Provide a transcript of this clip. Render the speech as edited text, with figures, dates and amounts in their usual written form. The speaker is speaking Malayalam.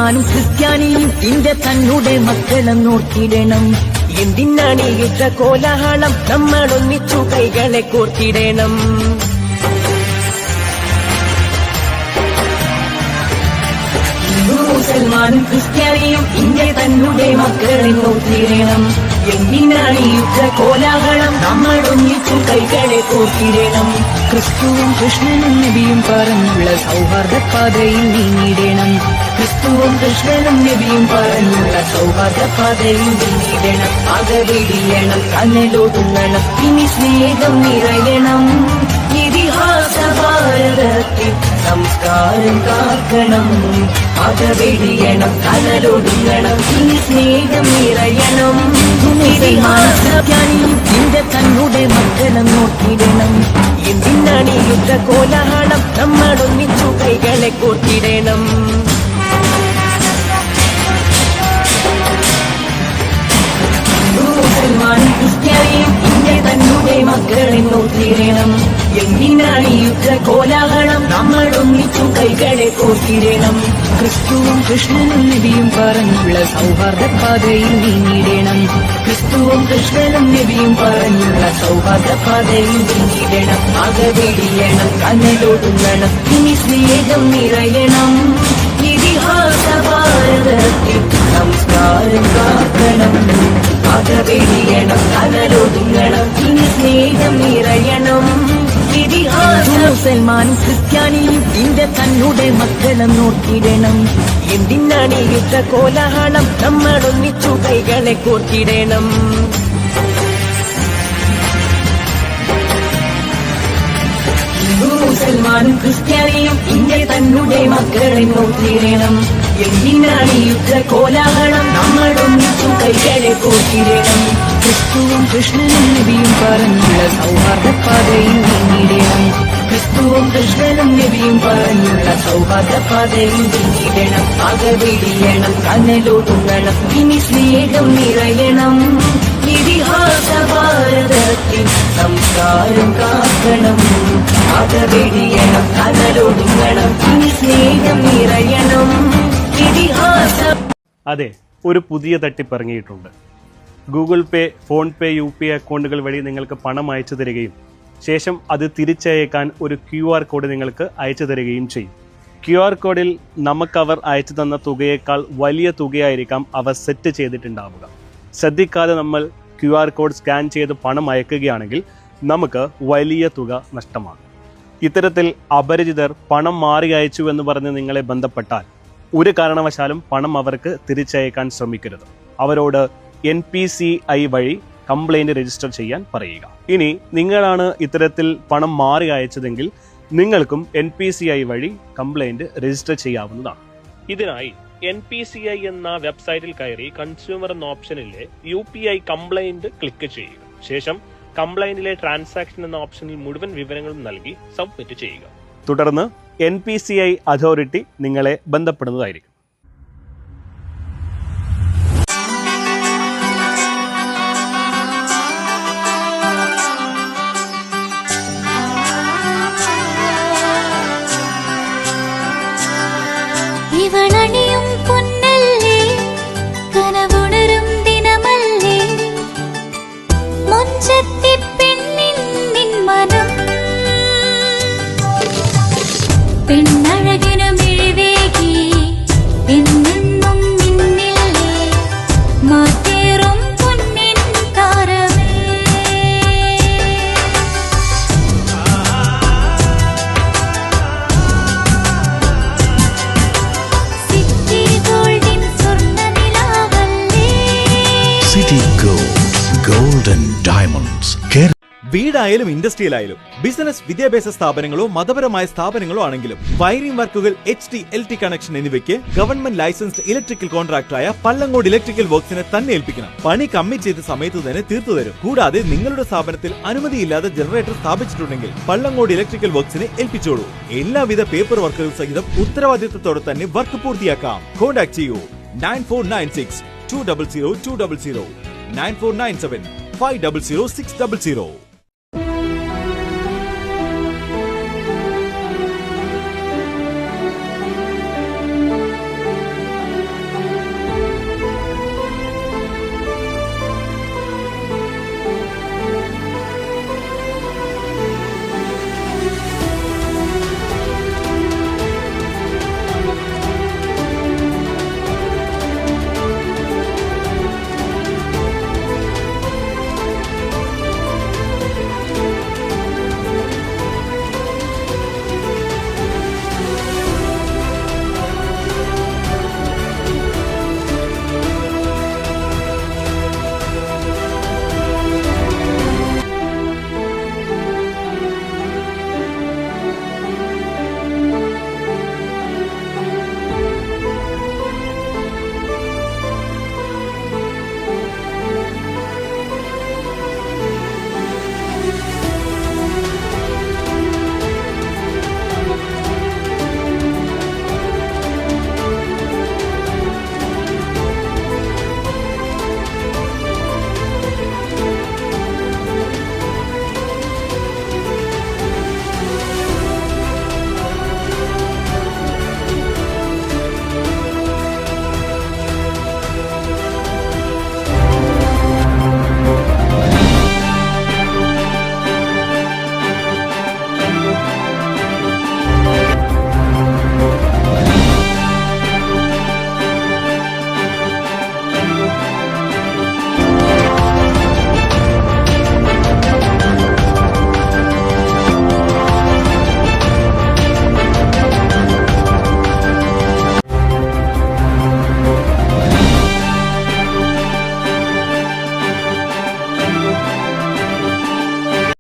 മുസൽമാനും ക്രിസ്ത്യാനിയും ഇന്ത്യ തന്നെ മക്കളും നോക്കിയിടണം. എന്തിനാണ് യുദ്ധ കോലാഹലം, നമ്മളൊന്നിച്ചു കൈകളെ കോർത്തിടണം. മുസൽമാനും ക്രിസ്ത്യാനിയും ഇന്ത്യ തന്നെ മക്കളെ നോക്കിയിടണം. എന്തിനാണ് യുദ്ധ കോലാഹലം, നമ്മളൊന്നിച്ചു കൈകളെ കോർത്തിടണം. ക്രിസ്തുവും കൃഷ്ണനും നബിയും പറഞ്ഞുള്ള സൗഹാർദ്ദ പാതയിൽ നീങ്ങിടണം. ക്രിസ്തുവും കൃഷ്ണനും നബിയും പറഞ്ഞുള്ള സൗഹാർദ്ദ പാതയിൽ നീങ്ങിടണം. അകവെടിയണം, കനലൊടുങ്ങണം, ഇനി സ്നേഹം നിറയണം. ഇതിഹാസ ഭാരതത്തിൽ സംസ്കാരം കാക്കണം. അകവെടിയണം, കനലൊടുങ്ങണം, ഇനി സ്നേഹം നിറയണം. ഇതിഹാസജ്ഞാനിയും ഇന്ത്യ തന്നെ മക്കളും നോക്കിയിടണം. എന്തിനാണ് യുദ്ധ കോലാഹലം, നമ്മളൊന്നിച്ചു കൈകളെ കോർത്തിടണം. മുസൽമാനും ക്രിസ്ത്യാനിയും ഇന്ത്യ തന്നെ മക്കളെ നോക്കിയിടണം. എന്തിനാണ് യുദ്ധ കോലാഹലം, നമ്മളൊന്നിച്ചു കൈകളെ കോർത്തിടണം. ക്രിസ്തുവും കൃഷ്ണനും നബിയും പറഞ്ഞുള്ള സൗഹാർദ്ദ പാതയിൽ നീങ്ങിടണം. ക്രിസ്തുവും കൃഷ്ണനും നബിയും പറഞ്ഞുള്ള സൗഹാർദ്ദ പാതയിൽ നീങ്ങിടണം. അകവെടിയണം, കനലൊടുങ്ങണം, ഇനി സ്നേഹം നിറയണം. ഇതിഹാസ ഭാരതത്തിൽ സംസ്കാരം കാക്കണം. അകവെടിയണം, കനലൊടുങ്ങണം, ഇനി സ്നേഹം നിറയണം. മുസൽമാനും ക്രിസ്ത്യാനിയും ഇന്ത്യ തന്നെ മക്കളും നോക്കിയിടണം. എന്തിനാണ് യുദ്ധ കോലാഹലം, നമ്മളൊന്നിച്ചു കൈകളെ കോർത്തിടണം. മുസൽമാനും ക്രിസ്ത്യാനിയും ഇന്ത്യ തന്നെ മക്കളെ നോക്കിയിടണം. എന്തിനാണ് യുദ്ധ കോലാഹലം, നമ്മളൊന്നിച്ചു കൈകളെ കോർത്തിടണം. ക്രിസ്തുവും കൃഷ്ണനും നബിയും പറഞ്ഞുള്ള സൗഹാർദ്ദ പാതയിൽ നീങ്ങിടണം. ക്രിസ്തുവും കൃഷ്ണനും നബിയും പറഞ്ഞുള്ള സൗഹാർദ്ദ പാതയിൽ നീങ്ങിടണം. അകവെടിയണം, കനലൊടുങ്ങണം, ഇനി സ്നേഹം നിറയണം. ഇതിഹാസ ഭാരതത്തിൽ സംസ്കാരം കാക്കണം. അകവെടിയണം, കനലൊടുങ്ങണം, ഇനി സ്നേഹം നിറയണം. ഇതിഹാസ അതെ, ഒരു പുതിയ തട്ടിപ്പ് ഇറങ്ങിയിട്ടുണ്ട്. ഗൂഗിൾ പേ, ഫോൺ പേ, UPI അക്കൗണ്ടുകൾ വഴി നിങ്ങൾക്ക് പണം അയച്ചു തരികയും ശേഷം അത് തിരിച്ചയക്കാൻ ഒരു QR കോഡ് നിങ്ങൾക്ക് അയച്ചു തരികയും ചെയ്യും. QR കോഡിൽ നമുക്കവർ അയച്ചു തന്ന തുകയേക്കാൾ വലിയ തുകയായിരിക്കാം അവർ സെറ്റ് ചെയ്തിട്ടുണ്ടാവുക. ശ്രദ്ധിക്കാതെ നമ്മൾ QR കോഡ് സ്കാൻ ചെയ്ത് പണം അയക്കുകയാണെങ്കിൽ നമുക്ക് വലിയ തുക നഷ്ടമാകും. ഇത്തരത്തിൽ അപരിചിതർ പണം മാറി അയച്ചു എന്ന് പറഞ്ഞ് നിങ്ങളെ ബന്ധപ്പെട്ടാൽ ഒരു കാരണവശാലും പണം അവർക്ക് തിരിച്ചയക്കാൻ ശ്രമിക്കരുത്. അവരോട് NPCI വഴി കംപ്ലൈന്റ് രജിസ്റ്റർ ചെയ്യാൻ പറയുക. ഇനി നിങ്ങളാണ് ഇത്തരത്തിൽ പണം മാറി അയച്ചതെങ്കിൽ നിങ്ങൾക്കും NPCI വഴി കംപ്ലൈന്റ് രജിസ്റ്റർ ചെയ്യാവുന്നതാണ്. ഇതിനായി NPCI എന്ന വെബ്സൈറ്റിൽ കയറി കൺസ്യൂമർ എന്ന ഓപ്ഷനിലെ UPI കംപ്ലൈന്റ് ക്ലിക്ക് ചെയ്യുക. ശേഷം കംപ്ലൈന്റിലെ ട്രാൻസാക്ഷൻ എന്ന ഓപ്ഷനിൽ മുഴുവൻ വിവരങ്ങളും നൽകി സബ്മിറ്റ് ചെയ്യുക. തുടർന്ന് NPCI അതോറിറ്റി നിങ്ങളെ ബന്ധപ്പെടുന്നതായിരിക്കും. ഇവളണിയും പൊന്നല്ലേ, കനവുണരും ദിനമല്ലേ, മുഞ്ചത്തി പെണ്ണിൻ നിൻ മനം, പെണ്ണഴകിനു മിഴിവേകി എന്നെന്നും നിന്നില്ലേ, മാറ്റേറും പൊന്നിൻ താരമേ. City Gold, Gold and Diamonds. വീടായാലും ഇൻഡസ്ട്രിയലായാലും ബിസിനസ്, വിദ്യാഭ്യാസ സ്ഥാപനങ്ങളോ മതപരമായ സ്ഥാപനങ്ങളോ ആണെങ്കിലും വയറിംഗ് വർക്കുകൾ, HT, LT കണക്ഷൻ എന്നിവയ്ക്ക് ഗവൺമെന്റ് ലൈസൻസ്ഡ് ഇലക്ട്രിക്കൽ കോൺട്രാക്ടറായ പള്ളങ്ങോട് ഇലക്ട്രിക്കൽ വർക്ക്സിനെ തന്നെ ഏൽപ്പിക്കണം. പണി കമ്മിറ്റ് ചെയ്ത സമയത്ത് തന്നെ തീർത്തു തരും. കൂടാതെ നിങ്ങളുടെ സ്ഥാപനത്തിൽ അനുമതിയില്ലാതെ ജനറേറ്റർ സ്ഥാപിച്ചിട്ടുണ്ടെങ്കിൽ പള്ളങ്ങോട് ഇലക്ട്രിക്കൽ വർക്ക്സിനെ ഏൽപ്പിച്ചോളൂ. എല്ലാവിധ പേപ്പർ വർക്കുകൾ സഹിതം ഉത്തരവാദിത്തത്തോടെ തന്നെ വർക്ക് പൂർത്തിയാക്കാം. കോൺടാക്ട് ചെയ്യൂ 9496 200 200 9497 500 600.